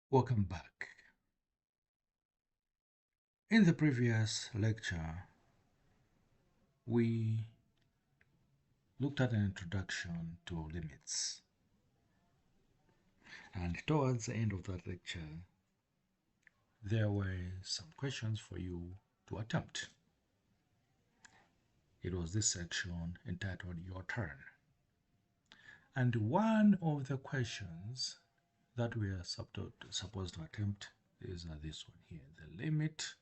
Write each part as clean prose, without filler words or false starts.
Welcome back. In the previous lecture, we looked at an introduction to limits. And towards the end of that lecture, there were some questions for you to attempt. It was this section entitled Your Turn. And one of the questions that we are supposed to attempt is this one here. The limit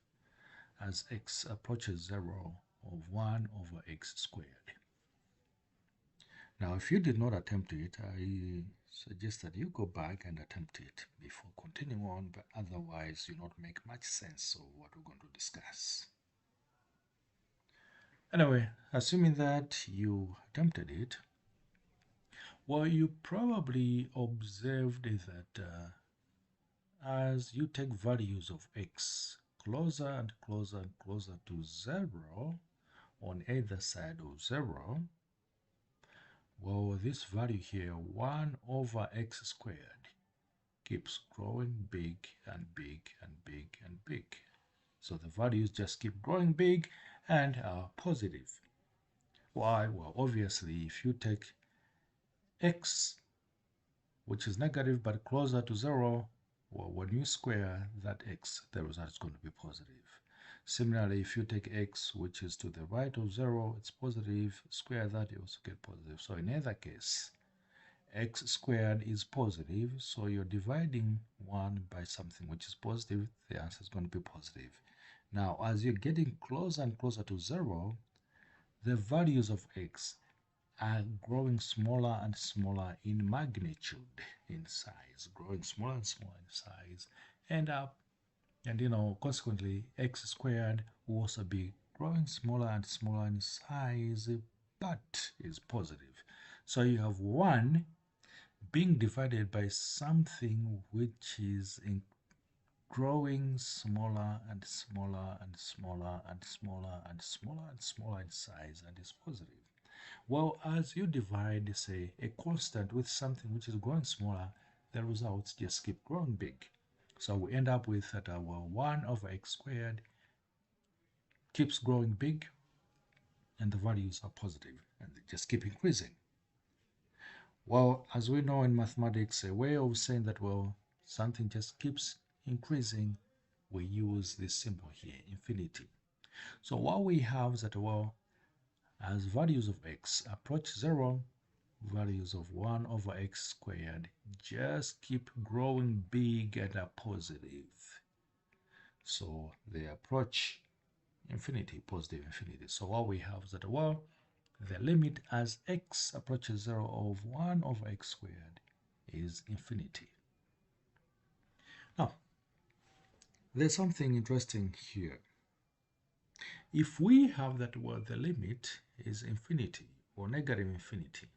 as x approaches 0 of 1 over x squared. Now, if you did not attempt it, I suggest that you go back and attempt it before continuing on, but otherwise you not make much sense of what we're going to discuss. Anyway, assuming that you attempted it, well, you probably observed that as you take values of x closer and closer and closer to 0 on either side of 0, well, this value here, 1 over x squared, keeps growing big and big and big and big. So the values just keep growing big and are positive. Why? Well, obviously, if you take x, which is negative but closer to 0, well, when you square that x, the result is going to be positive. Similarly, if you take x, which is to the right of 0, it's positive, square that, you also get positive. So in either case, x squared is positive, so you're dividing 1 by something which is positive, the answer is going to be positive. Now, as you're getting closer and closer to 0, the values of x are growing smaller and smaller in magnitude, in size, growing smaller and smaller in size, and consequently, x squared will also be growing smaller and smaller in size, but is positive. So you have 1 being divided by something which is growing smaller and smaller and smaller and smaller and smaller and smaller in size and is positive. Well, as you divide, say, a constant with something which is growing smaller, the results just keep growing big. So we end up with that our 1 over x squared keeps growing big and the values are positive and they just keep increasing. Well, as we know in mathematics, a way of saying that, well, something just keeps increasing, we use this symbol here, infinity. So what we have is that, well, as values of x approach 0, values of 1 over x squared just keep growing big and are positive. So they approach infinity, positive infinity. So what we have is that, well, the limit as x approaches 0 of 1 over x squared is infinity. Now, there's something interesting here. If we have that, well, the limit is infinity or negative infinity,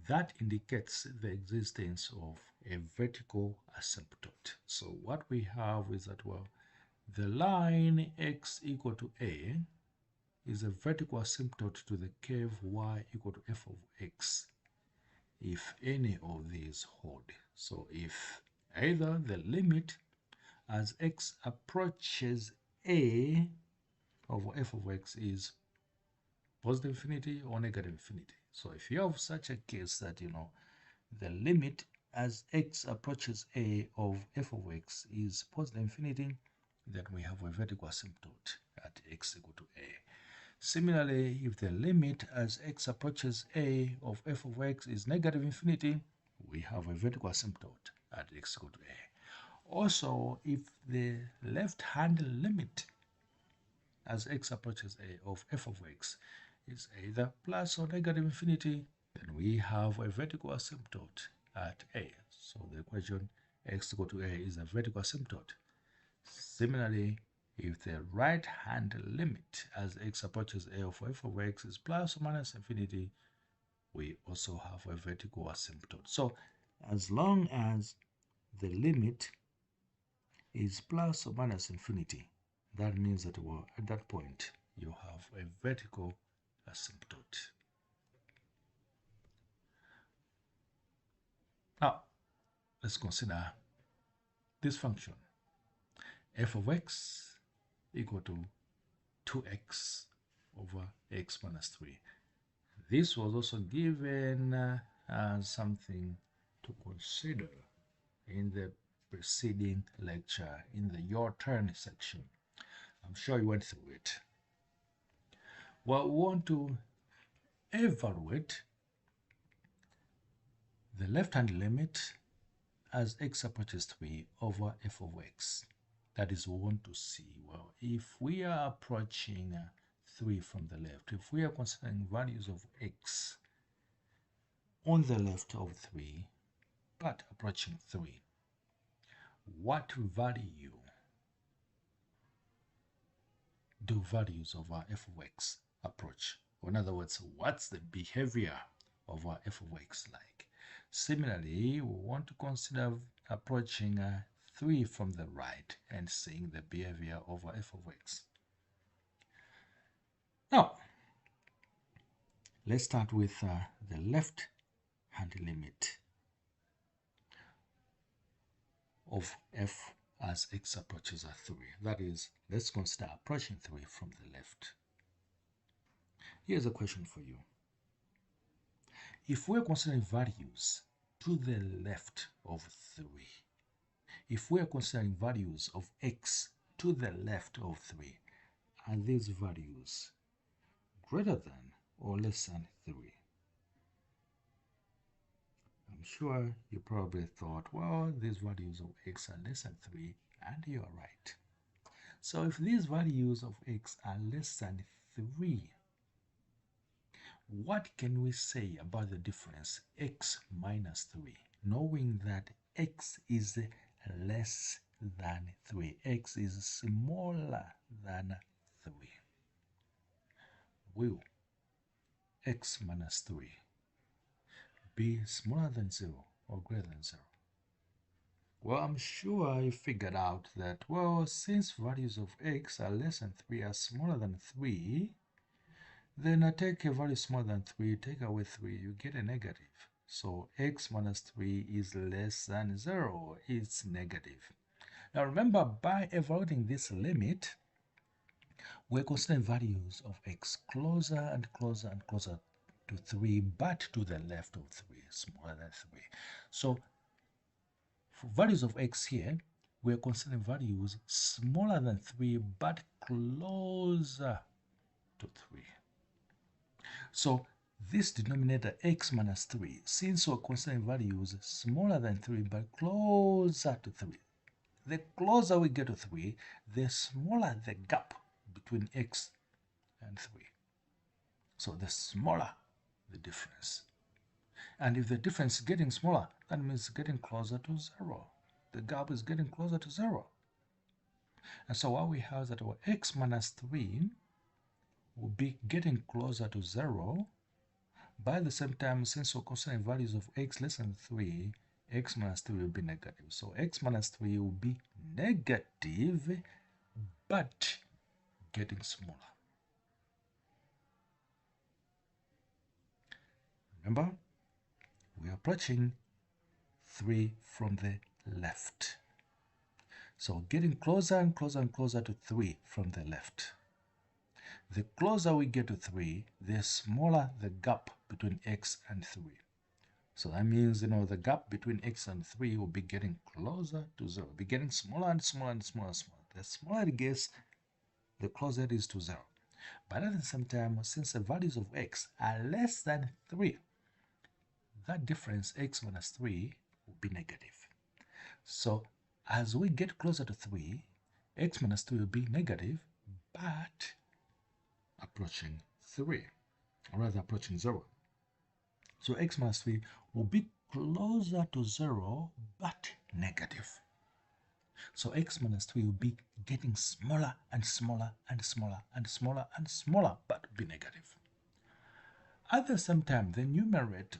that indicates the existence of a vertical asymptote. So what we have is that, well, the line x equal to a is a vertical asymptote to the curve y equal to f of x if any of these hold. So if either the limit as x approaches a of f of x is positive infinity or negative infinity. So if you have such a case that, the limit as x approaches a of f of x is positive infinity, then we have a vertical asymptote at x equal to a. Similarly, if the limit as x approaches a of f of x is negative infinity, we have a vertical asymptote at x equal to a. Also, if the left-hand limit as x approaches a of f of x is either plus or negative infinity, then we have a vertical asymptote at a. So the equation x equal to a is a vertical asymptote. Similarly, if the right-hand limit as x approaches a of f of x is plus or minus infinity, we also have a vertical asymptote. So as long as the limit is plus or minus infinity, that means that, well, at that point you have a vertical asymptote. Now, let's consider this function, f of x equal to 2x over x minus 3. This was also given as something to consider in the preceding lecture, in the Your Turn section. I'm sure you went through it. Well, we want to evaluate the left-hand limit as x approaches 3 over f of x. That is, we want to see, well, if we are approaching 3 from the left, if we are considering values of x on the left of 3, but approaching 3, what value do values of our f of x approach? Or in other words, what's the behavior of our f of x like? Similarly, we want to consider approaching 3 from the right and seeing the behavior of our f of x. Now, let's start with the left-hand limit of f as x approaches 3. That is, let's consider approaching 3 from the left. Here's a question for you. If we're considering values to the left of 3, if we're considering values of x to the left of 3, are these values greater than or less than 3? I'm sure you probably thought, well, these values of x are less than 3, and you are right. So if these values of x are less than 3, what can we say about the difference x minus 3, knowing that x is less than 3, x is smaller than 3? Will x minus 3 be smaller than 0 or greater than 0? Well, I'm sure you figured out that, well, since values of x are less than 3 are smaller than 3, then I take a value smaller than 3, take away 3, you get a negative. So x minus 3 is less than 0, it's negative. Now remember, by evaluating this limit, we're considering values of x closer and closer and closer to 3, but to the left of 3, smaller than 3. So for values of x here, we're considering values smaller than 3, but closer to 3. So this denominator x minus 3, since we're considering values smaller than 3 but closer to 3, the closer we get to 3, the smaller the gap between x and 3. So the smaller the difference. And if the difference is getting smaller, that means getting closer to 0. The gap is getting closer to 0. And so what we have is that our x minus 3 will be getting closer to 0. By the same time, since we're considering values of x less than 3, x minus 3 will be negative. So x minus 3 will be negative, but getting smaller. Remember, we're approaching 3 from the left. So getting closer and closer and closer to 3 from the left. The closer we get to 3, the smaller the gap between x and 3. So that means, the gap between x and 3 will be getting closer to 0, be getting smaller and smaller and smaller and smaller. The smaller it gets, the closer it is to 0. But at the same time, since the values of x are less than 3, that difference, x minus 3, will be negative. So as we get closer to 3, x minus 3 will be negative, but approaching 3, or rather approaching 0. So x minus 3 will be closer to 0, but negative. So x minus 3 will be getting smaller and smaller and smaller and smaller and smaller, but be negative. At the same time, the numerator,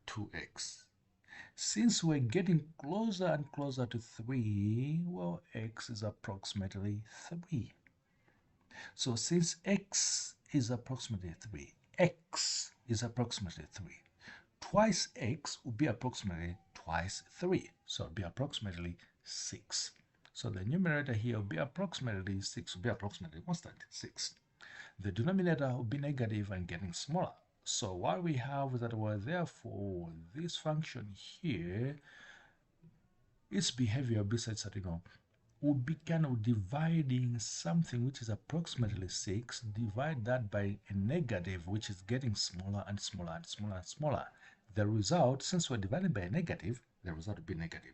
2x. Since we're getting closer and closer to 3, well, x is approximately 3. So since x is approximately 3, x is approximately 3. Twice x will be approximately twice 3. So it'll be approximately 6. So the numerator here will be approximately 6, will be approximately constant, 6. The denominator will be negative and getting smaller. So what we have is that, well, therefore, this function here, its behavior will be such that, we'll be kind of dividing something which is approximately 6, divide that by a negative, which is getting smaller and smaller and smaller and smaller. The result, since we're dividing by a negative, the result will be negative.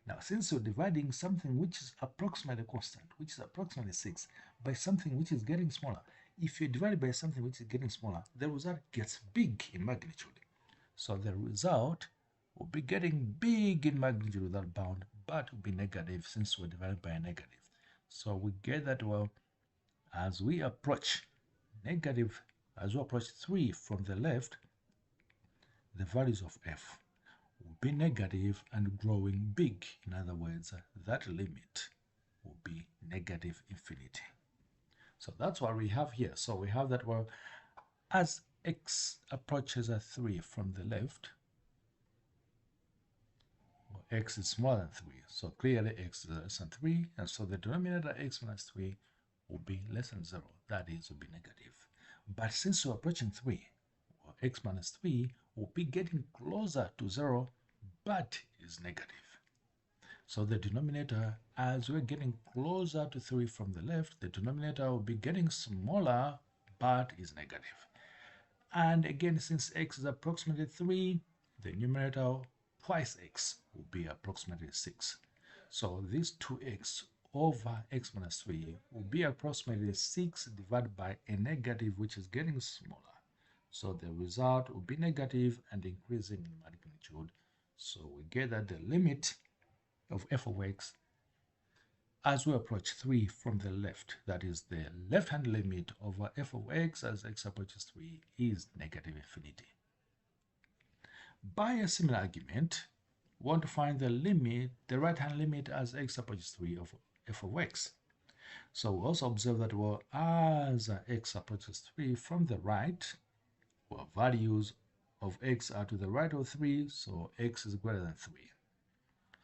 Now, since we're dividing something which is approximately constant, which is approximately 6, by something which is getting smaller, if you divide by something which is getting smaller, the result gets big in magnitude. So the result will be getting big in magnitude without bound, but will be negative since we're divided by a negative. So we get that, well, as we approach 3 from the left, the values of f will be negative and growing big. In other words, that limit will be negative infinity. So that's what we have here. So we have that, well, as x approaches 3 from the left, well, x is smaller than 3. So clearly x is less than 3. And so the denominator x minus 3 will be less than 0. That is, will be negative. But since we're approaching 3, well, x minus 3 will be getting closer to 0, but is negative. So the denominator, as we're getting closer to 3 from the left, the denominator will be getting smaller, but is negative. And again, since x is approximately 3, the numerator twice x will be approximately 6. So this 2x over x minus 3 will be approximately 6 divided by a negative, which is getting smaller. So the result will be negative and increasing in magnitude. So we get that the limit of f of x as we approach 3 from the left, that is the left-hand limit over f of x as x approaches 3, is negative infinity. By a similar argument, we want to find the limit, the right-hand limit as x approaches 3 of f of x. So we also observe that, well, as x approaches 3 from the right, well, values of x are to the right of 3, so x is greater than 3.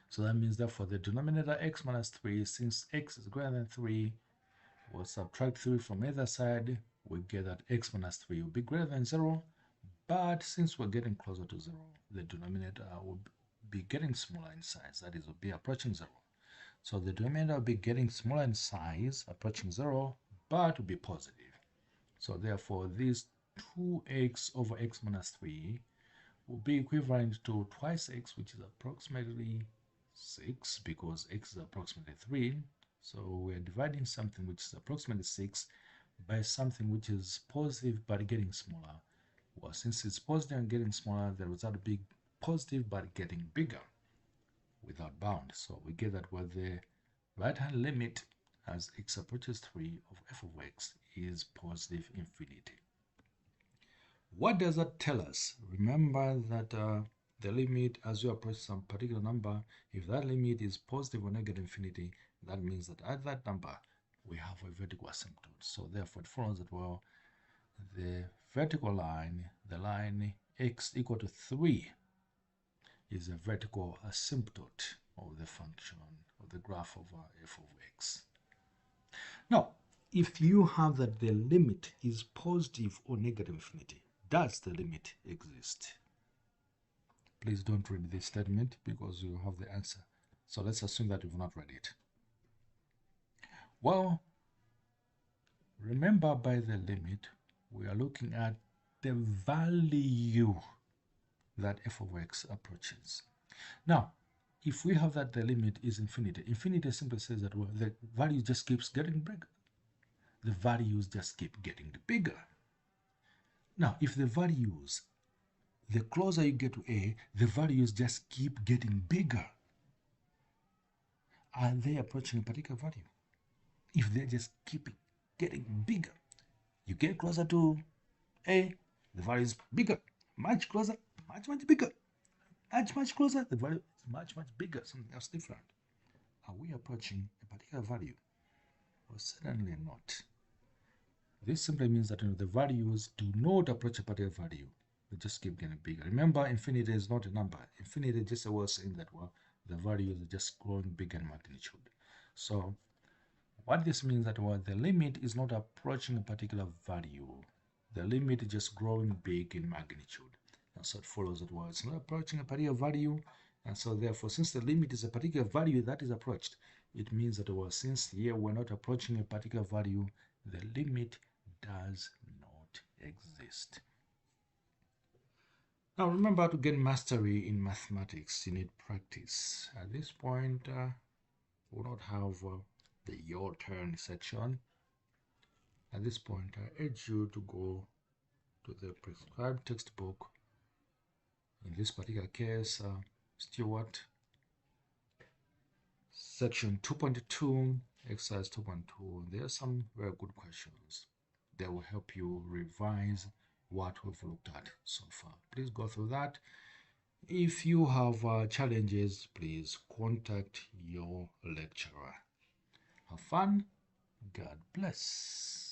So that means that for the denominator x minus 3, since x is greater than 3, we'll subtract 3 from either side. We get that x minus 3 will be greater than 0. But since we're getting closer to 0, the denominator will be getting smaller in size. That is, will be approaching 0. So the denominator will be getting smaller in size, approaching 0, but will be positive. So therefore, this 2x over x minus 3 will be equivalent to twice x, which is approximately 6, because x is approximately 3. So we're dividing something which is approximately 6 by something which is positive but getting smaller. Well, since it's positive and getting smaller, the result will be positive but getting bigger without bound. So we get that, well, the right-hand limit as x approaches 3 of f of x is positive infinity. What does that tell us? Remember that the limit as you approach some particular number, if that limit is positive or negative infinity, that means that at that number we have a vertical asymptote. So therefore it follows that, well, the vertical line, the line x equal to 3, is a vertical asymptote of the function of the graph of f of x. Now, if you have that the limit is positive or negative infinity, does the limit exist? Please don't read this statement because you have the answer. So let's assume that you've not read it. Well, remember, by the limit, we are looking at the value that f of x approaches. Now, if we have that the limit is infinity, infinity simply says that, well, the value just keeps getting bigger. The values just keep getting bigger. Now, if the values, the closer you get to a, the values just keep getting bigger. Are they approaching a particular value? If they just keep getting bigger, you get closer to a, the value is bigger, much closer, much bigger, much closer, the value is much bigger, something else different. Are we approaching a particular value? Well, certainly not. This simply means that the values do not approach a particular value. They just keep getting bigger. Remember, infinity is not a number. Infinity is just a way of saying that, well, the value is just growing big in magnitude. So what this means that the limit is not approaching a particular value. The limit is just growing big in magnitude. And so it follows that it's not approaching a particular value. And so therefore, since the limit is a particular value that is approached, it means that since here we're not approaching a particular value, the limit does not exist. Now remember, to gain mastery in mathematics, you need practice. At this point, we'll not have the your turn section. At this point, I urge you to go to the prescribed textbook. In this particular case, Stewart, section 2.2, exercise 2.2. There are some very good questions that will help you revise what we've looked at so far. Please go through that. If you have challenges, please contact your lecturer. Have fun. God bless.